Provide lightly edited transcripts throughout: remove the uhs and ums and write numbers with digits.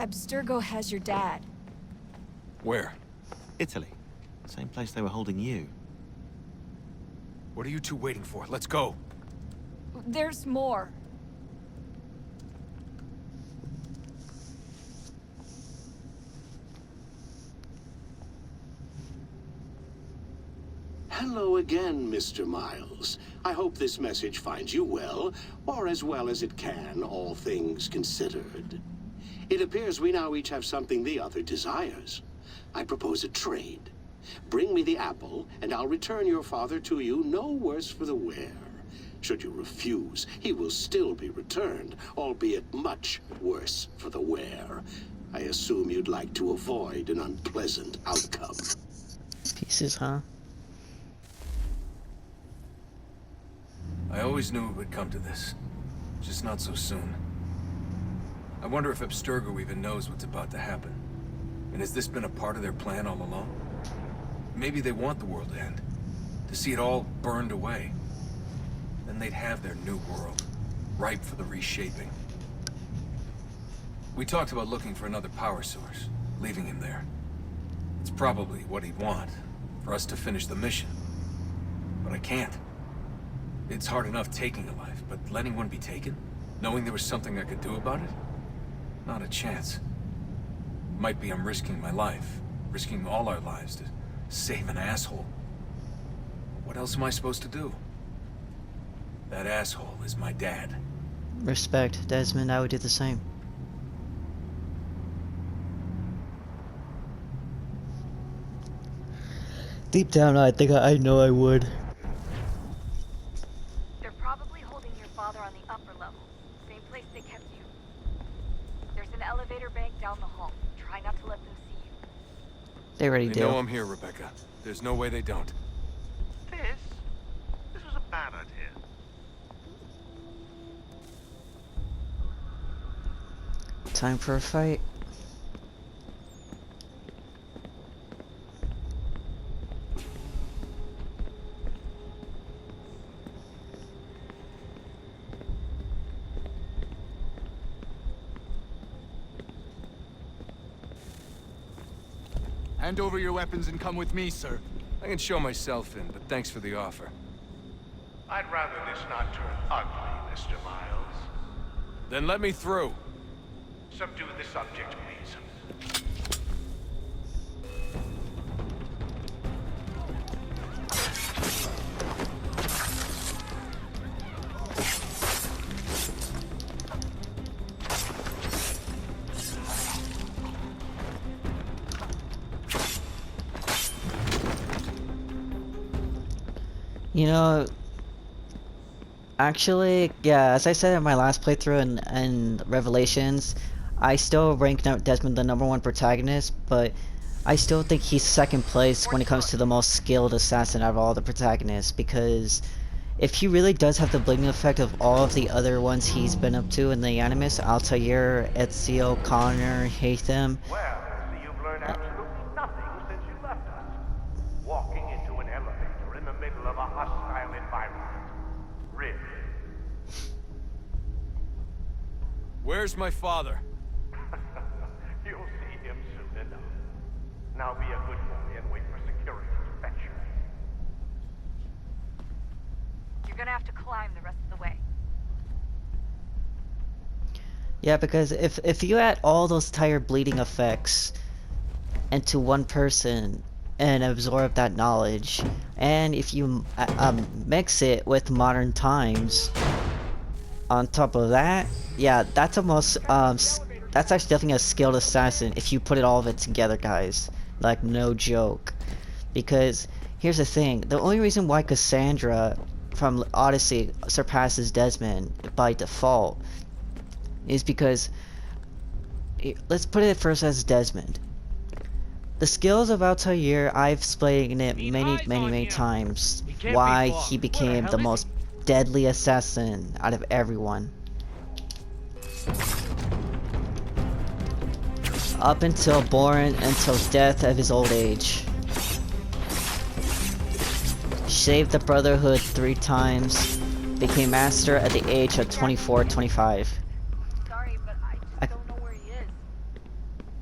Abstergo has your dad. Where? Italy. Same place they were holding you. What are you two waiting for? Let's go. There's more. Hello again, Mr. Miles. I hope this message finds you well, or as well as it can, all things considered. It appears we now each have something the other desires. I propose a trade. Bring me the apple, and I'll return your father to you no worse for the wear. Should you refuse, he will still be returned, albeit much worse for the wear. I assume you'd like to avoid an unpleasant outcome. Pieces, huh? I always knew it would come to this. Just not so soon. I wonder if Abstergo even knows what's about to happen. And has this been a part of their plan all along? Maybe they want the world to end. To see it all burned away. Then they'd have their new world, ripe for the reshaping. We talked about looking for another power source, leaving him there. It's probably what he'd want, for us to finish the mission. But I can't. It's hard enough taking a life, but letting one be taken? Knowing there was something I could do about it? Not a chance. Might be I'm risking my life, risking all our lives to save an asshole. What else am I supposed to do? That asshole is my dad. Respect, Desmond. I would do the same. Deep down, I think I know I would. They're probably holding your father on the upper level, same place they kept you. There's an elevator bank down the hall. Try not to let them see you. They already They do. know I'm here, Rebecca. There's no way they don't. This was a bad idea. Time for a fight. Hand over your weapons and come with me, sir. I can show myself in, but thanks for the offer. I'd rather this not turn ugly, Mr. Miles. Then let me through. Subdue the subject, please. You know, actually, yeah, as I said in my last playthrough in Revelations, I still rank Desmond the #1 protagonist, but I still think he's second place when it comes to the most skilled assassin out of all the protagonists, because if he really does have the blinking effect of all of the other ones he's been up to in the Animus, Altair, Ezio, Connor, Hatham. Well, I see you've learned absolutely nothing since you left us. Walking into an elevator in the middle of a hostile environment. Really? Where's my father? You'll see him soon enough. Now be a good boy and wait for security to fetch you. You're gonna have to climb the rest of the way. Yeah, because if you add all those tire bleeding effects into one person and absorb that knowledge, and if you mix it with modern times on top of that, yeah, that's almost that's actually definitely a skilled assassin if you put all of it together, guys. Like, no joke. Because here's the thing, the only reason why Cassandra from Odyssey surpasses Desmond by default is because, let's put it first as Desmond. The skills of Altair, I've explained it many times why he became the most deadly assassin out of everyone. Up until death of his old age. Saved the Brotherhood 3 times. Became master at the age of 24, 25. Sorry, but I just don't know where he is.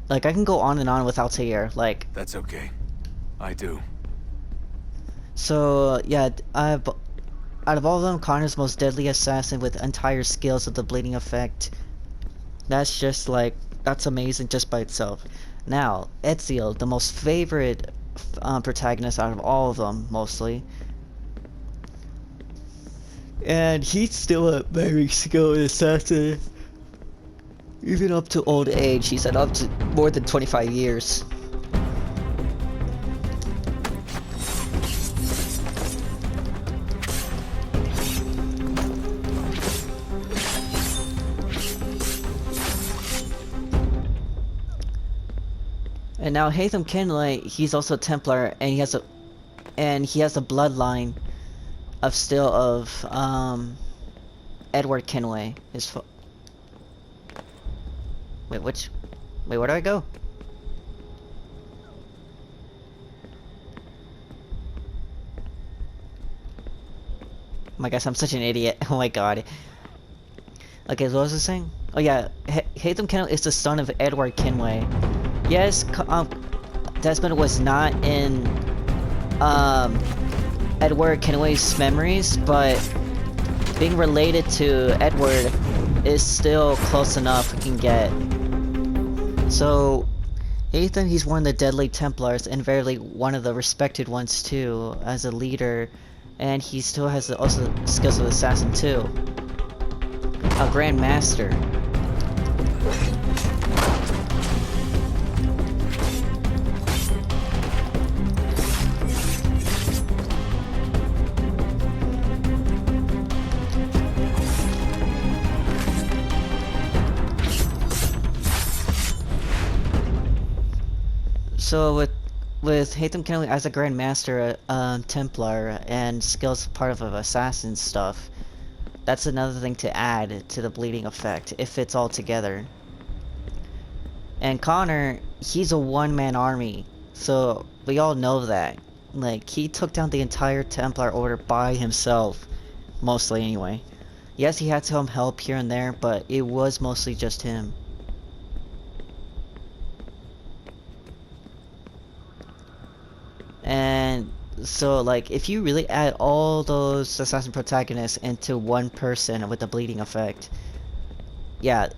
Like, I can go on and on with Altair, like... That's okay. I do. So, yeah, out of all of them, Connor's most deadly assassin with entire skills of the bleeding effect. That's just, like, that's amazing just by itself. Now, Ezio, the most favorite protagonist out of all of them, mostly. And he's still a very skilled assassin. Even up to old age, he's at up to more than 25 years. And now Haytham Kenway, he's also a Templar, and he has a bloodline of Edward Kenway. Wait, where do I go? Oh my gosh, I'm such an idiot. Oh my god. Okay, so what was I saying? Oh yeah, Haytham Kenway is the son of Edward Kenway. Yes, Desmond was not in Edward Kenway's memories, but being related to Edward is still close enough we can get. So, Haytham, he's one of the deadly Templars, and very one of the respected ones too, as a leader, and he still has also skills of assassin too. A Grand Master. So with Haytham Kenway as a Grand Master, Templar, and skills part of assassin stuff, that's another thing to add to the bleeding effect if it's all together. And Connor, he's a one-man army, so we all know that. Like, he took down the entire Templar Order by himself, mostly anyway. Yes, he had some help here and there, but it was mostly just him. And so, like, if you really add all those assassin protagonists into one person with the bleeding effect, yeah,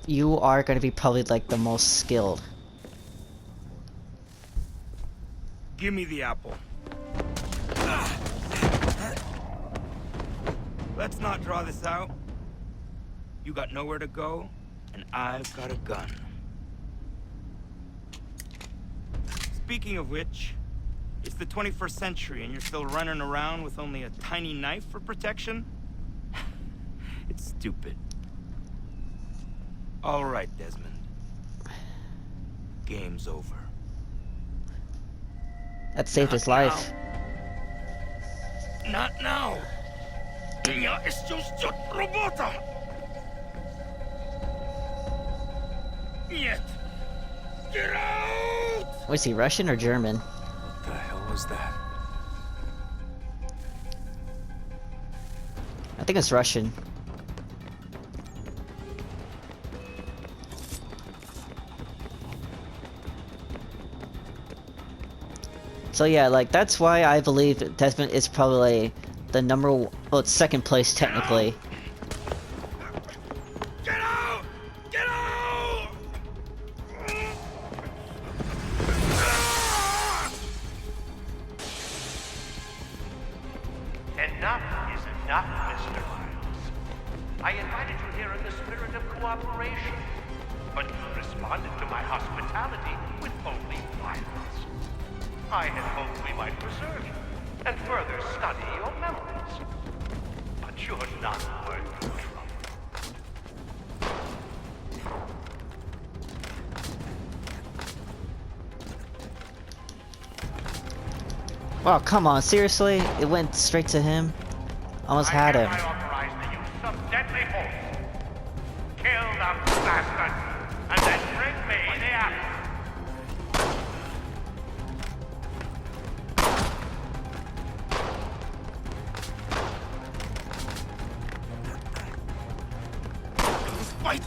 you are going to be probably, like, the most skilled. Give me the apple. Let's not draw this out. You got nowhere to go, and I've got a gun. Speaking of which, it's the 21st century and you're still running around with only a tiny knife for protection? It's stupid. All right, Desmond. Game's over. That saved his life. Not now. Я исчезет работа. Нет. Get out! Was he Russian or German? What the hell was that? I think it's Russian. So yeah, like, that's why I believe Desmond is probably the well, it's second place technically. Get out! Get out! Enough is enough, Mr. Miles. I invited you here in the spirit of cooperation, but you responded to my hospitality with only violence. I had hoped we might preserve you and further study your memories. But you're not worth the trouble. Wow, come on, seriously? It went straight to him? Almost had him. I authorize the use of deadly force. Kill the bastard, and then bring me the apple. Fight!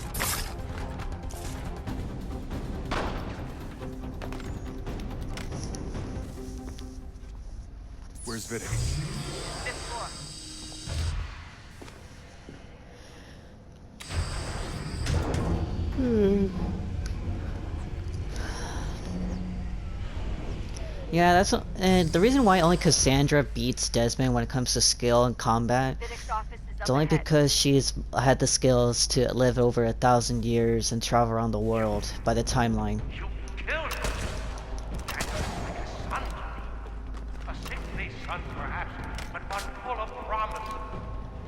Where's Vidic? Fifth floor. Yeah, and the reason why only Cassandra beats Desmond when it comes to skill and combat, Vidic's office is it's up only ahead. because she's had the skills to live over 1,000 years and travel around the world by the timeline. You killed him! That was like a son to me. A sickly son, perhaps, but one full of promise.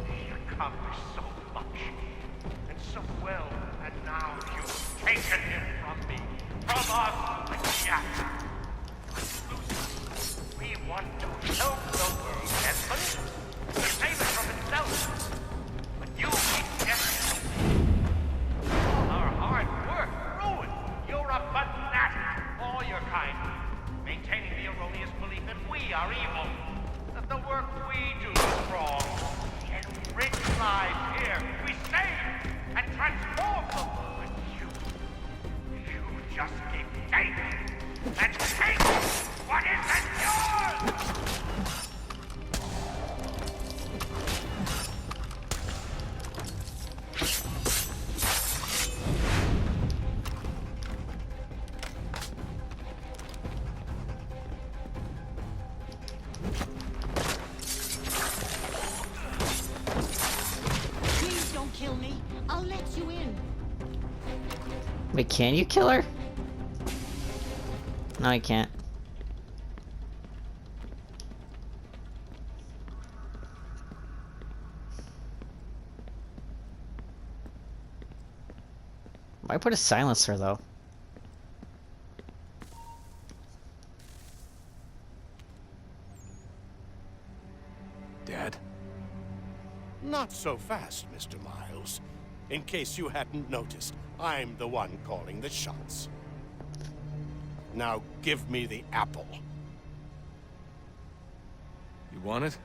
He accomplished so much, and so well, and now you've taken him from me, from us, the Jack. We want to help the world, Desmond, to save it from itself. But you reject it. All our hard work ruined. You're a fanatic, all your kind, maintaining the erroneous belief that we are evil, that the work we do is wrong. Enrich lives here, we save and transform them. But you just keep taking and taking what isn't yours! Please don't kill me. I'll let you in. Wait, can you kill her? No, I can't. Why put a silencer though? Dad? Not so fast, Mr. Miles. In case you hadn't noticed, I'm the one calling the shots. Now give me the apple. You want it?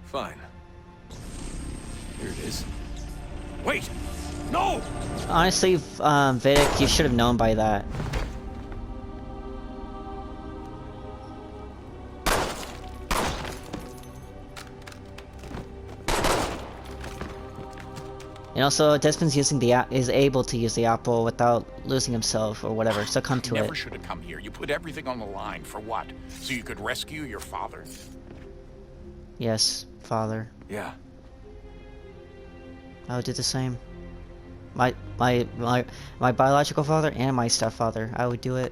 Fine. Here it is. Wait! No! Honestly, Vidic, you should have known by that. And also, Desmond's using is able to use the apple without losing himself or whatever. So come to You never it. should have come here. You put everything on the line. For what? So you could rescue your father? Yes, father. Yeah. I would do the same. My biological father and my stepfather. I would do it.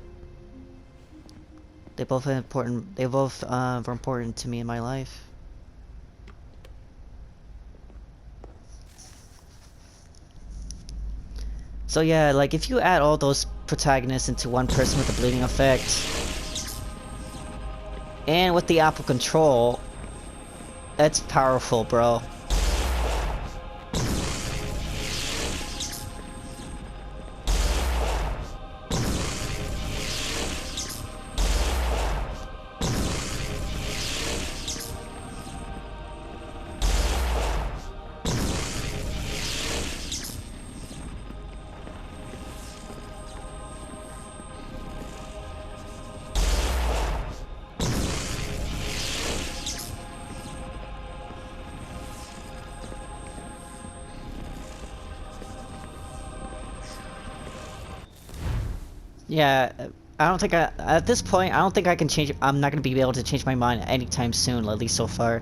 They both important. They both were important to me in my life. So yeah, like if you add all those protagonists into one person with the bleeding effect, and with the apple control, that's powerful, bro. Yeah, I don't think at this point, I don't think I can change, I'm not going to be able to change my mind anytime soon, at least so far.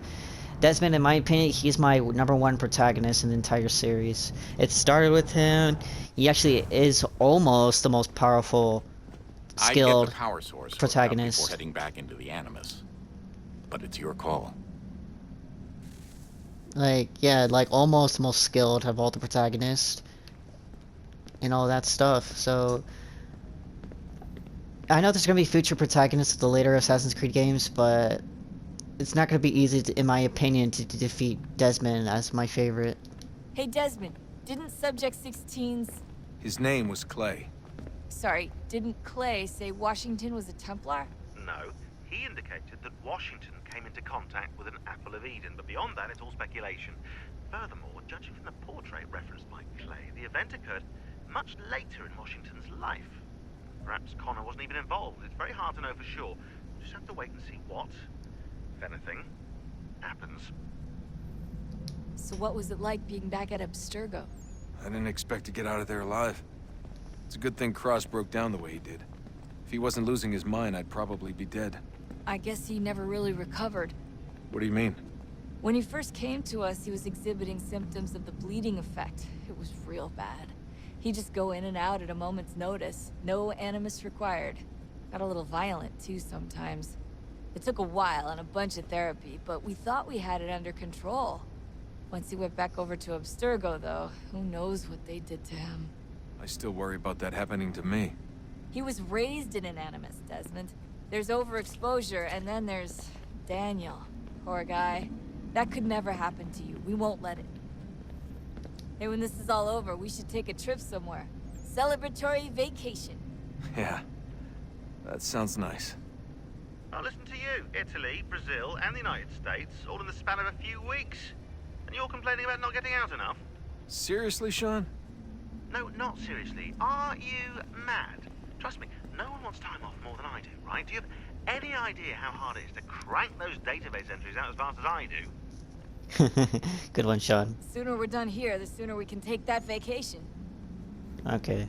Desmond, in my opinion, he's my #1 protagonist in the entire series. It started with him, he actually is almost the most powerful, I'd skilled get the power source hooked up protagonist. before heading back into the Animus. But it's your call. Like, yeah, like almost the most skilled of all the protagonists. And all that stuff, so... I know there's gonna be future protagonists of the later Assassin's Creed games, but... It's not gonna be easy, in my opinion, to defeat Desmond as my favorite. Hey, Desmond, didn't Subject 16's... His name was Clay. Sorry, didn't Clay say Washington was a Templar? No, he indicated that Washington came into contact with an Apple of Eden, but beyond that, it's all speculation. Furthermore, judging from the portrait referenced by Clay, the event occurred much later in Washington's life. Perhaps Connor wasn't even involved. It's very hard to know for sure. We'll just have to wait and see what if anything. Happens. So what was it like being back at Abstergo? I didn't expect to get out of there alive. It's a good thing Cross broke down the way he did. If he wasn't losing his mind, I'd probably be dead. I guess he never really recovered. What do you mean? When he first came to us, he was exhibiting symptoms of the bleeding effect. It was real bad. He'd just go in and out at a moment's notice. No animus required. Got a little violent, too, sometimes. It took a while and a bunch of therapy, but we thought we had it under control. Once he went back over to Abstergo, though, who knows what they did to him. I still worry about that happening to me. He was raised in an animus, Desmond. There's overexposure, and then there's Daniel. Poor guy. That could never happen to you. We won't let it. Hey, when this is all over, we should take a trip somewhere. Celebratory vacation. Yeah, that sounds nice. Now listen to you. Italy, Brazil, and the United States, all in the span of a few weeks. And you're complaining about not getting out enough? Seriously, Sean? No, not seriously. Are you mad? Trust me, no one wants time off more than I do, right? Do you have any idea how hard it is to crank those database entries out as fast as I do? Good one, Sean. The sooner we're done here, the sooner we can take that vacation. Okay.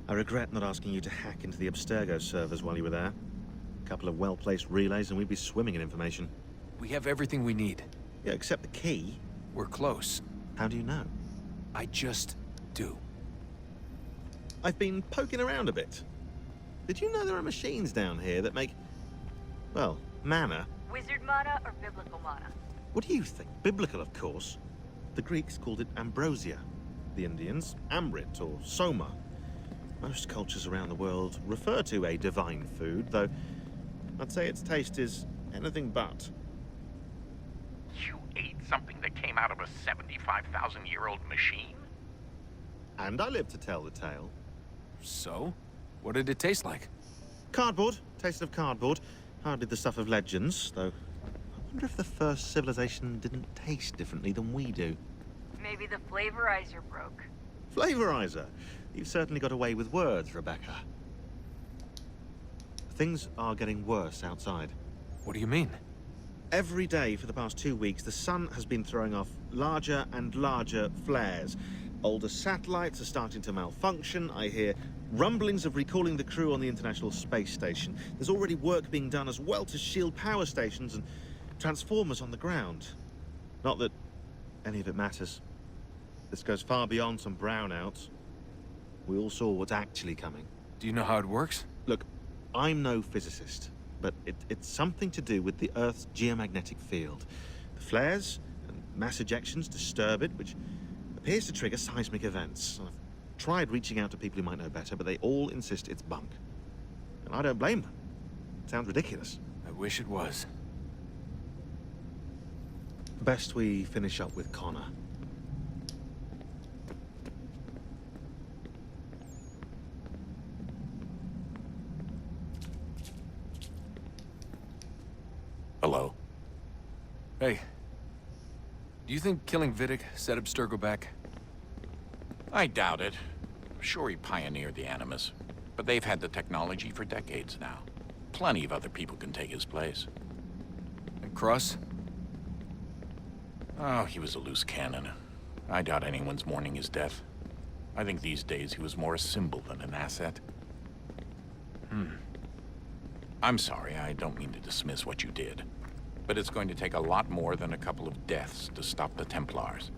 I regret not asking you to hack into the Abstergo servers while you were there. A couple of well-placed relays and we'd be swimming in information. We have everything we need. Yeah, except the key. We're close. How do you know? I just do. I've been poking around a bit. Did you know there are machines down here that make, well, mana? Wizard mana or biblical mana? What do you think? Biblical, of course. The Greeks called it ambrosia. The Indians, amrit or soma. Most cultures around the world refer to a divine food, though I'd say its taste is anything but. You ate something that came out of a 75,000-year-old machine? And I live to tell the tale. So? What did it taste like? Cardboard. Taste of cardboard. Hardly the stuff of legends, though. I wonder if the first civilization didn't taste differently than we do. Maybe the flavorizer broke. Flavorizer. You've certainly got away with words, Rebecca. Things are getting worse outside. What do you mean? Every day for the past 2 weeks, the sun has been throwing off larger and larger flares. Older satellites are starting to malfunction. I hear rumblings of recalling the crew on the International Space Station. There's already work being done as well to shield power stations and transformers on the ground. Not that any of it matters. This goes far beyond some brownouts. We all saw what's actually coming. Do you know how it works? Look, I'm no physicist, but it's something to do with the Earth's geomagnetic field. The flares and mass ejections disturb it, which appears to trigger seismic events. I've tried reaching out to people who might know better, but they all insist it's bunk. And I don't blame them. It sounds ridiculous. I wish it was. Best we finish up with Connor. Hello? Hey. Do you think killing Vidic set Abstergo back? I doubt it. Sure, he pioneered the Animus, but they've had the technology for decades now. Plenty of other people can take his place. And Cross? Oh, he was a loose cannon. I doubt anyone's mourning his death. I think these days he was more a symbol than an asset. I'm sorry, I don't mean to dismiss what you did. But it's going to take a lot more than a couple of deaths to stop the Templars.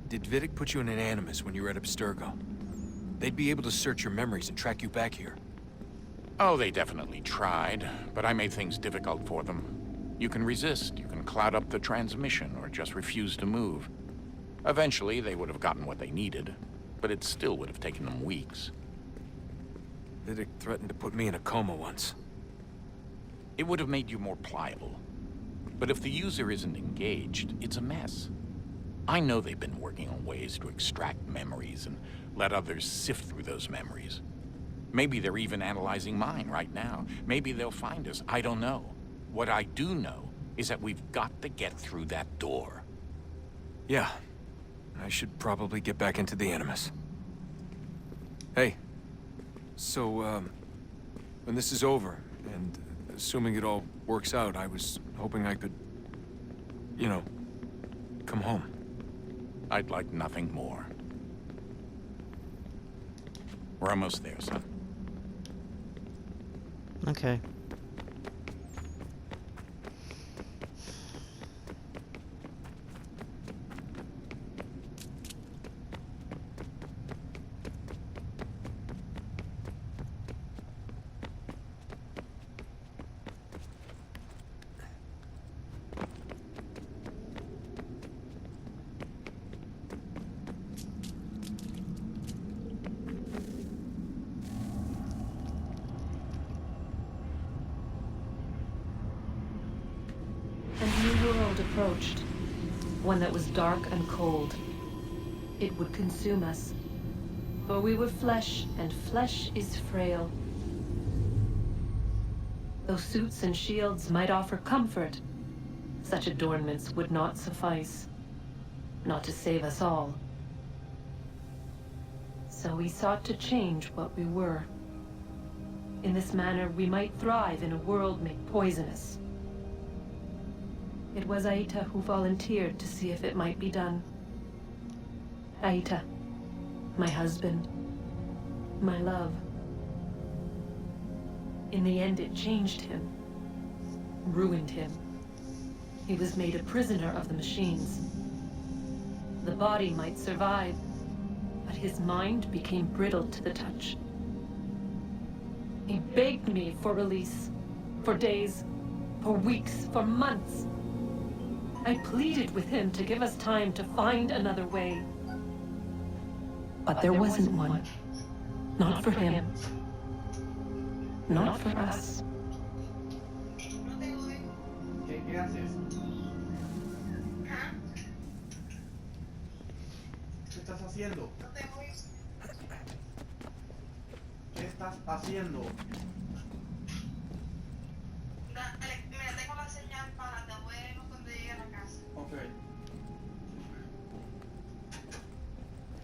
Did Vidic put you in an Animus when you were at Abstergo? They'd be able to search your memories and track you back here. Oh, they definitely tried, but I made things difficult for them. You can resist, you can cloud up the transmission, or just refuse to move. Eventually, they would have gotten what they needed, but it still would have taken them weeks. Vidic threatened to put me in a coma once. It would have made you more pliable. But if the user isn't engaged, it's a mess. I know they've been working on ways to extract memories and let others sift through those memories. Maybe they're even analyzing mine right now. Maybe they'll find us. I don't know. What I do know is that we've got to get through that door. Yeah. I should probably get back into the Animus. Hey. So, when this is over, and assuming it all works out, I was hoping I could, you know, come home. I'd like nothing more. We're almost there, son. Okay. A new world approached, one that was dark and cold. It would consume us, for we were flesh, and flesh is frail. Though suits and shields might offer comfort, such adornments would not suffice, not to save us all. So we sought to change what we were. In this manner, we might thrive in a world made poisonous. It was Aita who volunteered to see if it might be done. Aita, my husband, my love. In the end, it changed him, ruined him. He was made a prisoner of the machines. The body might survive, but his mind became brittle to the touch. He begged me for release, for days, for weeks, for months. I pleaded with him to give us time to find another way. But there wasn't one. Not for him. Not for us. ¿Qué haces? ¿Qué estás haciendo? ¿Qué estás haciendo? Mira, tengo la señal para te voy a ir cuando llegue a la casa. Okay.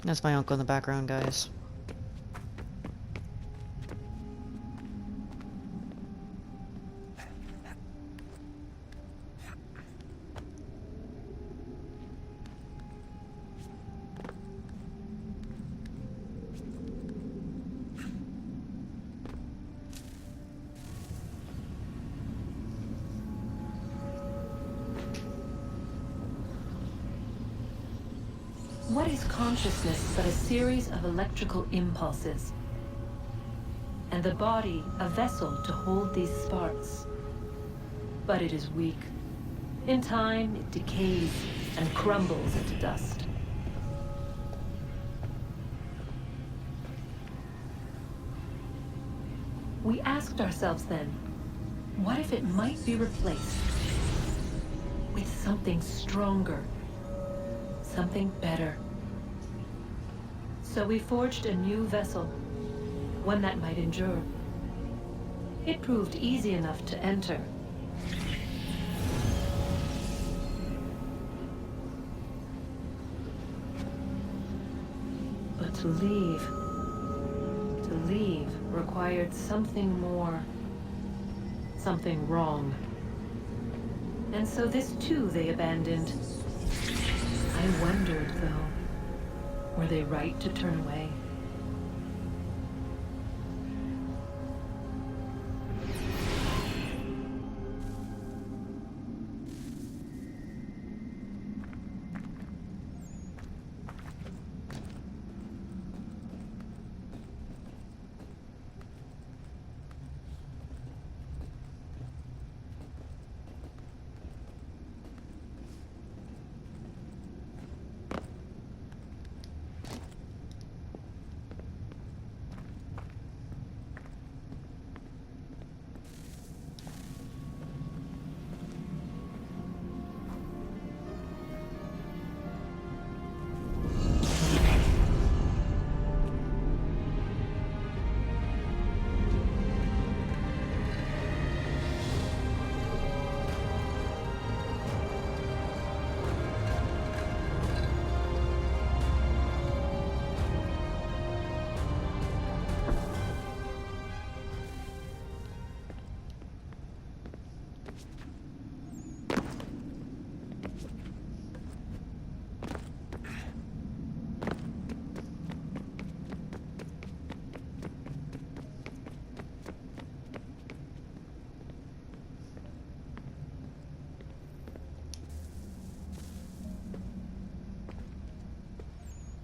That's my uncle in the background, guys. What is consciousness but a series of electrical impulses? And the body a vessel to hold these sparks. But it is weak. In time, it decays and crumbles into dust. We asked ourselves then, what if it might be replaced with something stronger? Something better. So we forged a new vessel, one that might endure. It proved easy enough to enter. But to leave required something more, something wrong. And so this too they abandoned. I wondered, though, were they right to turn away?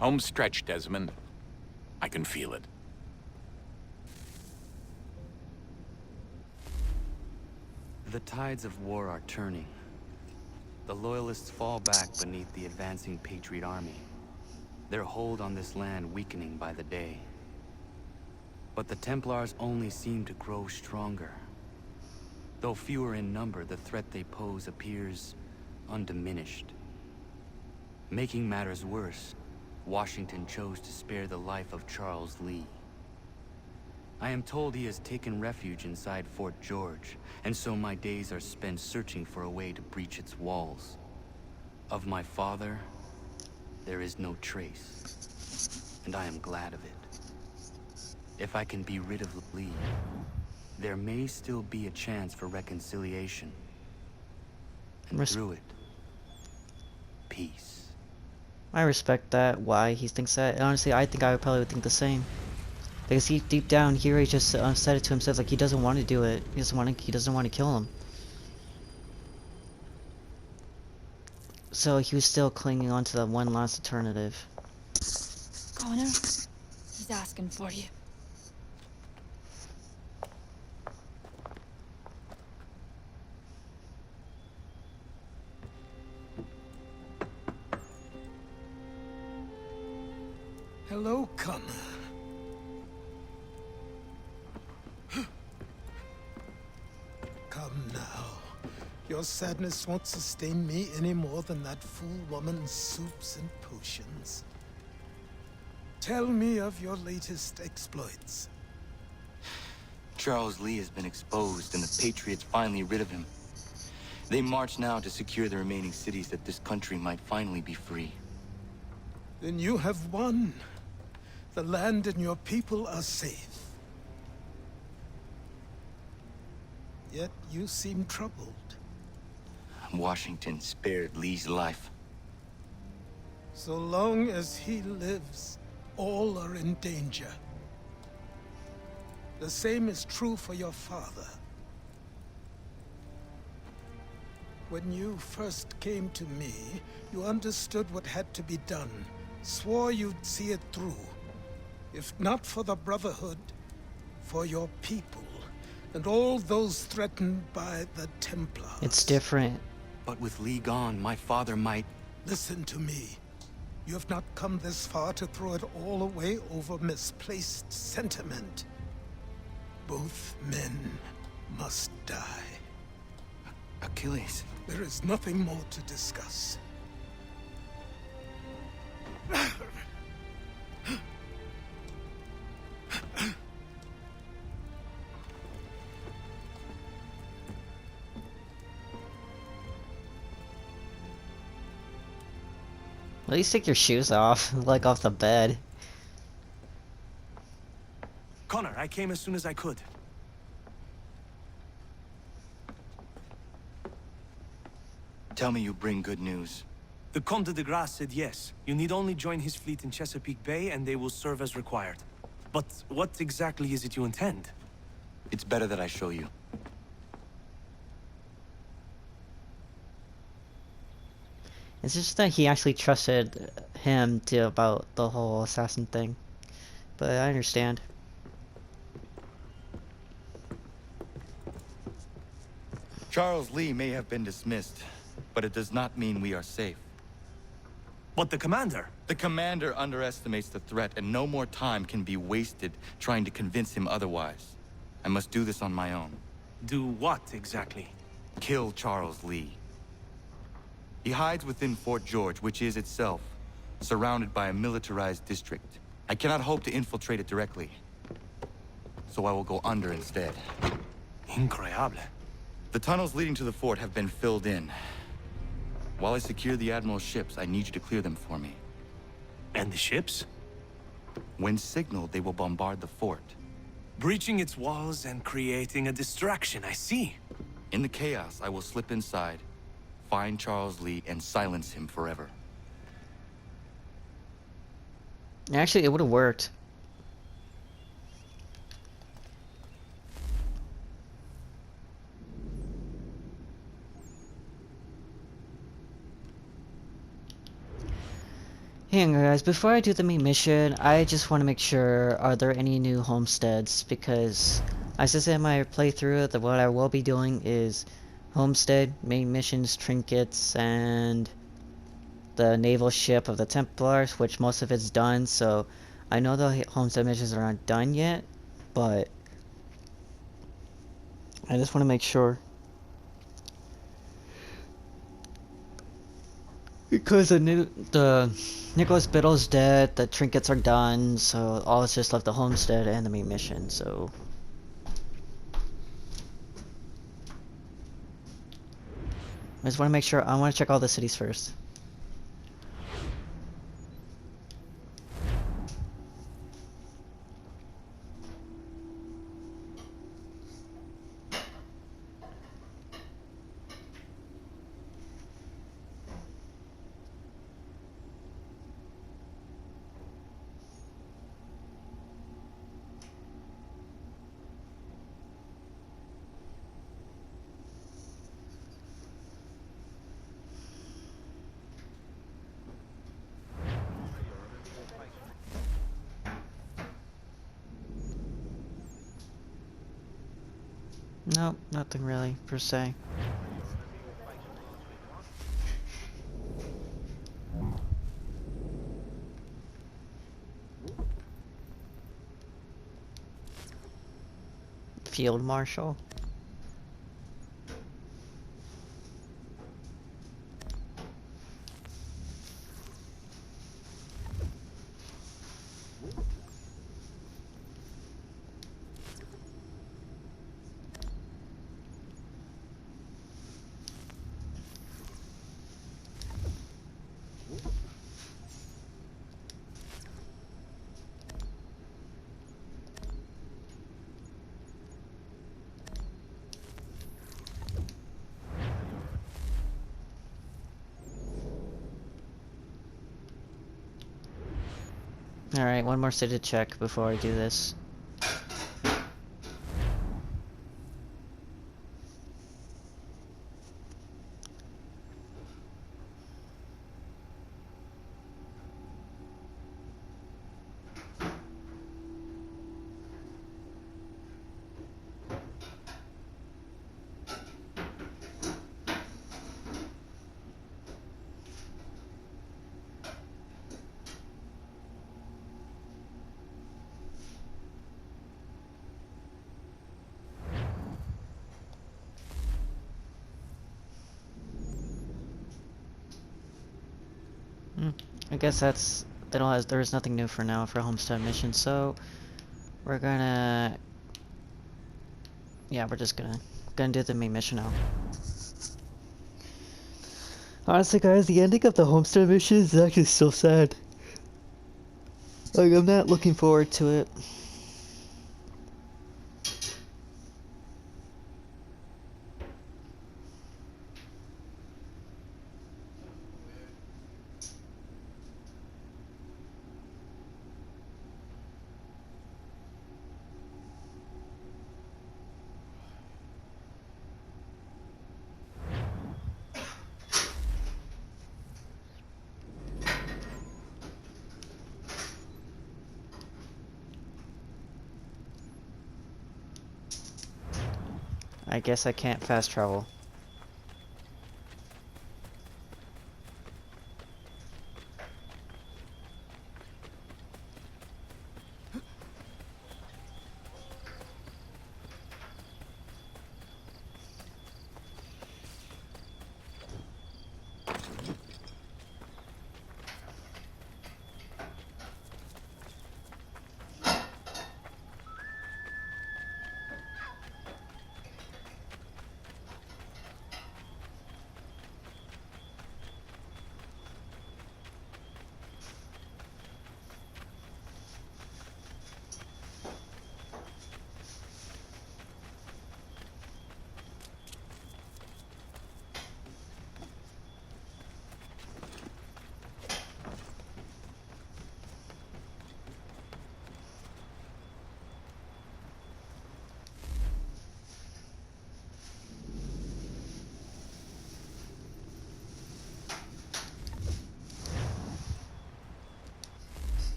Home stretch, Desmond. I can feel it. The tides of war are turning. The Loyalists fall back beneath the advancing Patriot army, their hold on this land weakening by the day. But the Templars only seem to grow stronger. Though fewer in number, the threat they pose appears undiminished. Making matters worse, Washington chose to spare the life of Charles Lee. I am told he has taken refuge inside Fort George, and so my days are spent searching for a way to breach its walls. Of my father, there is no trace, and I am glad of it. If I can be rid of Lee, there may still be a chance for reconciliation. And through it, peace. I respect that, why he thinks that. And honestly, I think I would probably think the same. Because he, deep down here, he just said it to himself, like he doesn't want to do it. He doesn't want to kill him. So he was still clinging on to that one last alternative. Connor, he's asking for you. Hello, Connor. Come now. Your sadness won't sustain me any more than that fool woman's soups and potions. Tell me of your latest exploits. Charles Lee has been exposed, and the Patriots finally rid of him. They march now to secure the remaining cities that this country might finally be free. Then you have won. The land and your people are safe. Yet you seem troubled. Washington spared Lee's life. So long as he lives, all are in danger. The same is true for your father. When you first came to me, you understood what had to be done, swore you'd see it through. If not for the Brotherhood, for your people, and all those threatened by the Templars. It's different. But with Lee gone, my father might... Listen to me. You have not come this far to throw it all away over misplaced sentiment. Both men must die. Achilles. There is nothing more to discuss. At least take your shoes off, like off the bed. Connor, I came as soon as I could. Tell me you bring good news. The Comte de Grasse said yes. You need only join his fleet in Chesapeake Bay and they will serve as required. But what exactly is it you intend? It's better that I show you. It's just that he actually trusted him to about the whole assassin thing. But I understand. Charles Lee may have been dismissed, but it does not mean we are safe. But the commander? The commander underestimates the threat, and no more time can be wasted trying to convince him otherwise. I must do this on my own. Do what, exactly? Kill Charles Lee. He hides within Fort George, which is itself surrounded by a militarized district. I cannot hope to infiltrate it directly, so I will go under instead. Incroyable. The tunnels leading to the fort have been filled in. While I secure the Admiral's ships, I need you to clear them for me. And the ships? When signaled, they will bombard the fort. Breaching its walls and creating a distraction, I see. In the chaos, I will slip inside, find Charles Lee, and silence him forever. Actually, it would have worked. Hang on, guys, before I do the main mission, I just want to make sure, are there any new homesteads? Because, as I said in my playthrough, what I will be doing is homestead, main missions, trinkets, and the naval ship of the Templars, which most of it's done, so I know the homestead missions aren't done yet, but I just want to make sure. Because the Nicholas Biddle's dead, the trinkets are done, so all that's just left the homestead and the main mission, so... I just want to make sure, I want to check all the cities first. Nope, nothing really, per se. Field Marshal. Alright, one more city to check before I do this. I guess there's nothing new for now for homestead mission, so we're gonna we're just gonna do the main mission now. Honestly guys, the ending of the homestead mission is actually so sad. Like, I'm not looking forward to it. I guess I can't fast travel.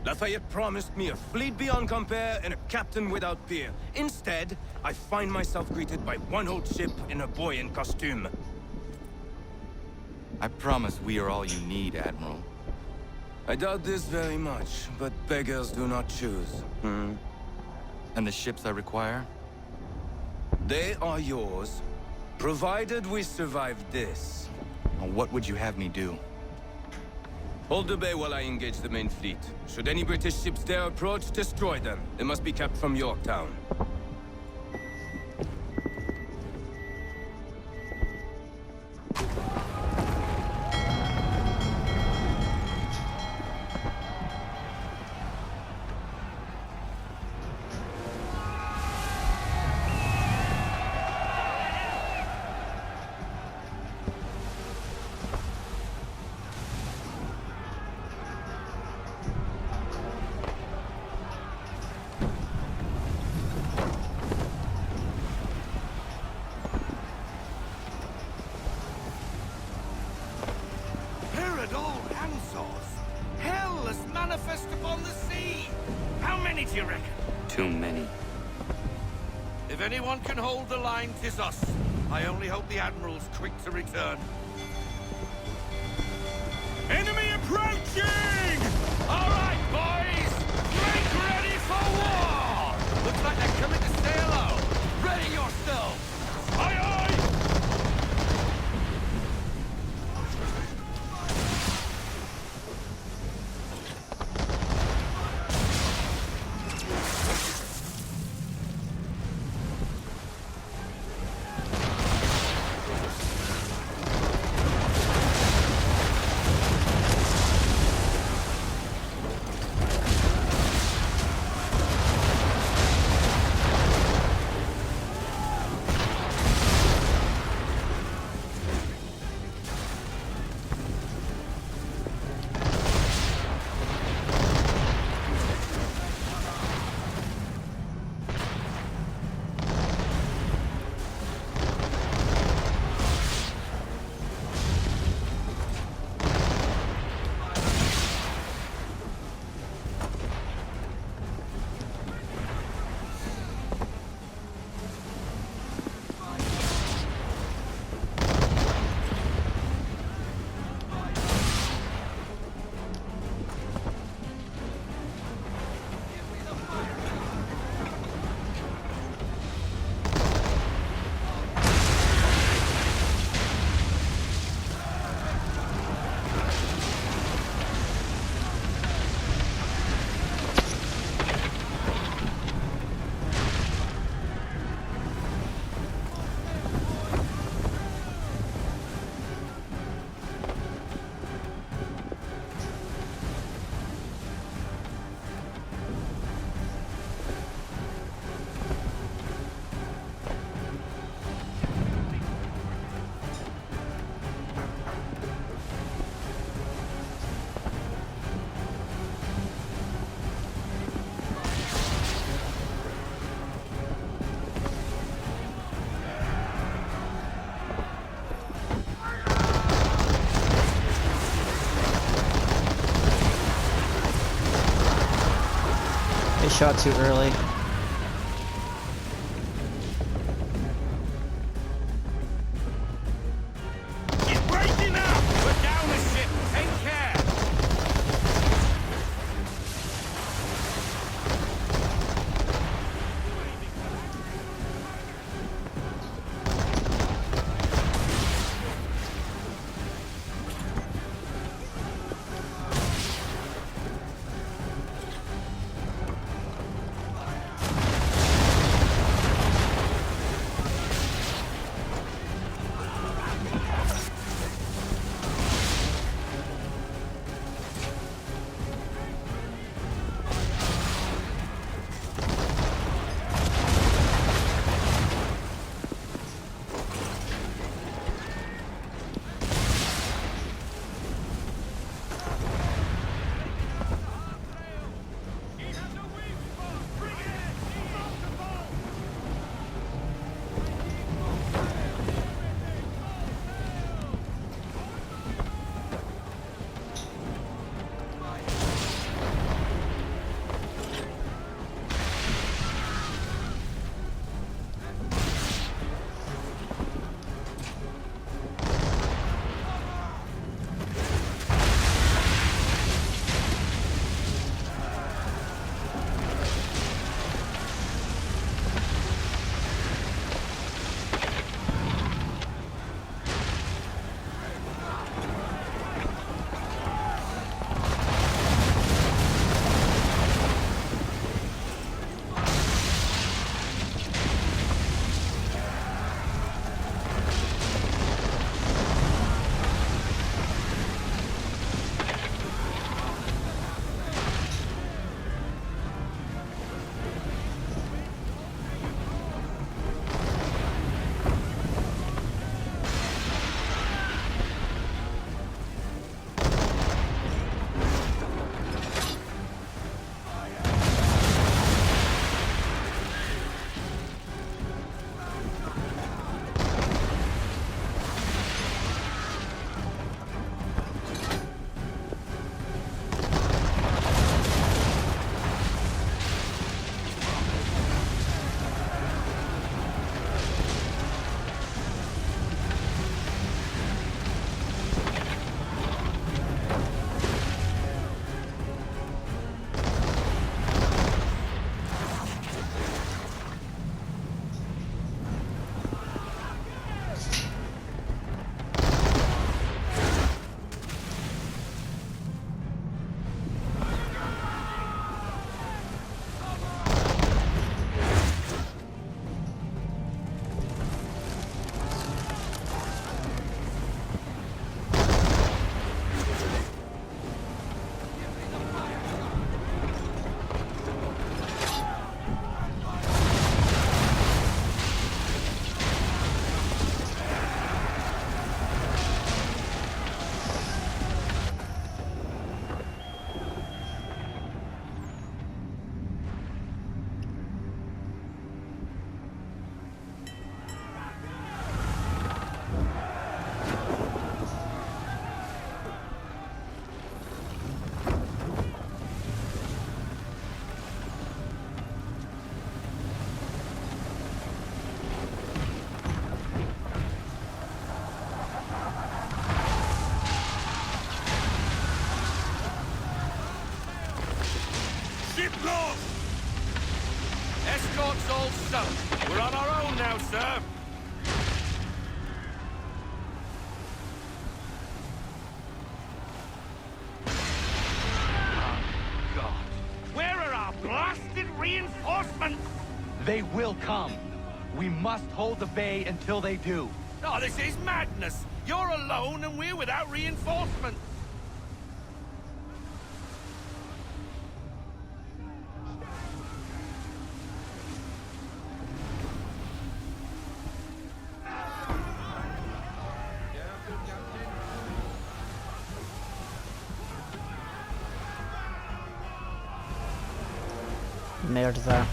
Lafayette promised me a fleet beyond compare and a captain without peer. Instead, I find myself greeted by one old ship and a boy in costume. I promise we are all you need, Admiral. I doubt this very much, but beggars do not choose. And the ships I require? They are yours, provided we survive this. What would you have me do? Hold the bay while I engage the main fleet. Should any British ships dare approach, destroy them. They must be kept from Yorktown. Too many. If anyone can hold the line, 'tis us. I only hope the Admiral's quick to return. Enemy approaching! All right, boys! Make ready for war! Looks like they're coming to say hello. Ready yourselves! Aye, aye! Shot too early. It's breaking up! We're down the ship! Take care! Escort's all set. We're on our own now, sir. Where are our blasted reinforcements? They will come. We must hold the bay until they do. Oh, this is madness! You're alone and we're without reinforcements! Merda.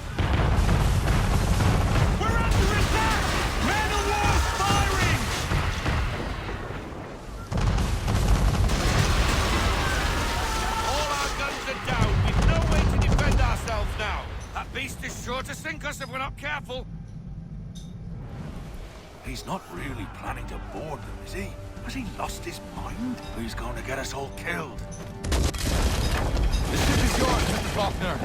That beast is sure to sink us if we're not careful. He's not really planning to board them, is he? Has he lost his mind? He's going to get us all killed. The ship is yours, Mr. Faulkner.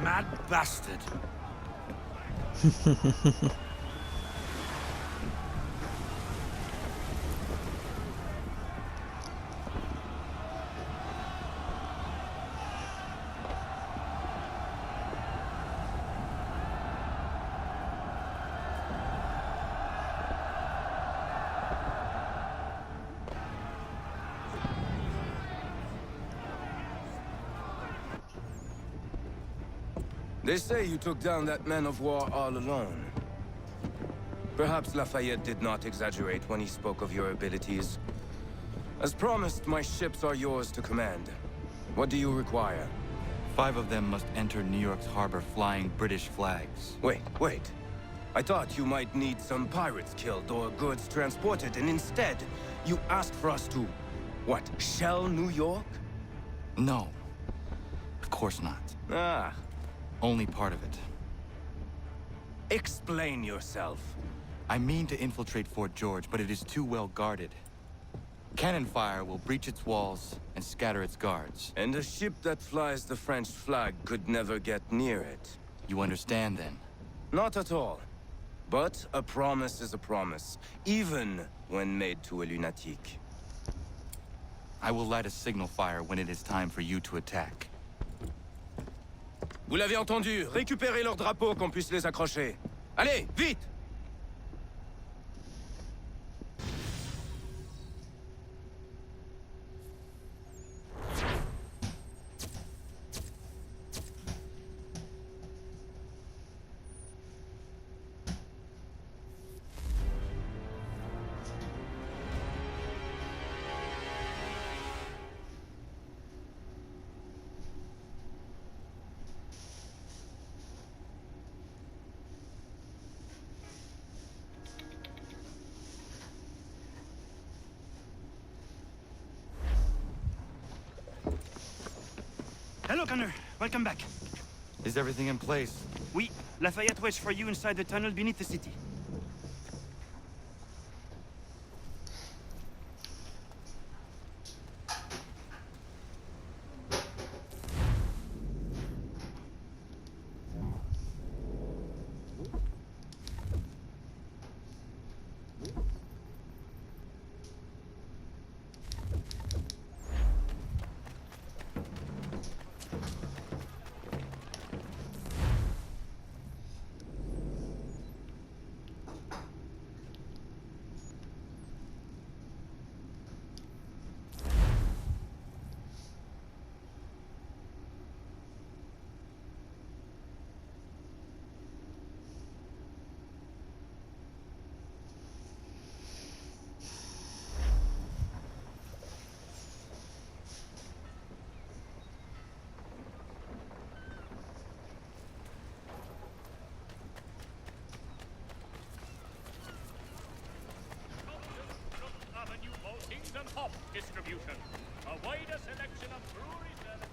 Mad bastard. They say you took down that man of war all alone. Perhaps Lafayette did not exaggerate when he spoke of your abilities. As promised, my ships are yours to command. What do you require? 5 of them must enter New York's harbor flying British flags. Wait. I thought you might need some pirates killed or goods transported, and instead, you asked for us to, what, shell New York? No. Of course not. Ah. Only part of it. Explain yourself. I mean to infiltrate Fort George, but it is too well guarded. Cannon fire will breach its walls and scatter its guards. And a ship that flies the French flag could never get near it. You understand, then? Not at all. But a promise is a promise, even when made to a lunatic. I will light a signal fire when it is time for you to attack. Vous l'avez entendu. Récupérez leurs drapeaux qu'on puisse les accrocher. Allez, vite! Hello, Connor. Welcome back. Is everything in place? Oui. Lafayette waits for you inside the tunnel beneath the city. Avenue maltings and hop distribution. A wider selection of breweries than